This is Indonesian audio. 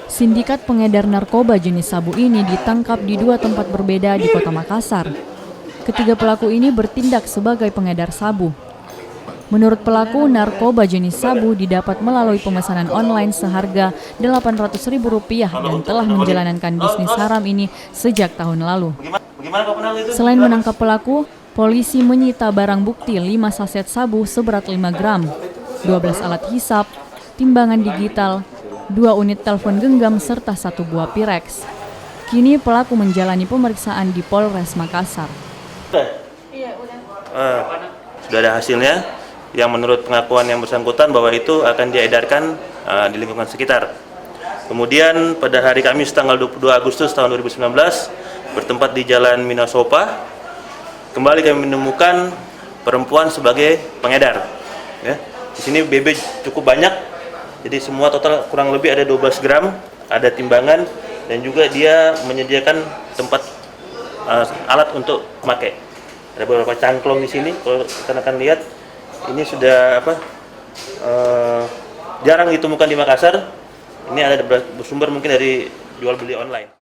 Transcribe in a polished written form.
Sindikat pengedar narkoba jenis sabu ini ditangkap di dua tempat berbeda di Kota Makassar. Ketiga pelaku ini bertindak sebagai pengedar sabu. Menurut pelaku, narkoba jenis sabu didapat melalui pemesanan online seharga Rp800.000 dan telah menjalankan bisnis haram ini sejak tahun lalu. Selain menangkap pelaku, polisi menyita barang bukti 5 saset sabu seberat 5 gram, 12 alat hisap, timbangan digital, 2 unit telepon genggam serta 1 buah Pirex. Kini pelaku menjalani pemeriksaan di Polres Makassar. Sudah ada hasilnya yang menurut pengakuan yang bersangkutan bahwa itu akan diedarkan di lingkungan sekitar. Kemudian pada hari Kamis tanggal 22 Agustus tahun 2019 bertempat di Jalan Minasopa, kembali kami menemukan perempuan sebagai pengedar. Ya, di sini BB cukup banyak. Jadi semua total kurang lebih ada 12 gram, ada timbangan, dan juga dia menyediakan tempat alat untuk memakai. Ada beberapa cangklong di sini, kalau kita akan lihat, ini sudah jarang ditemukan di Makassar. Ini ada bersumber mungkin dari jual beli online.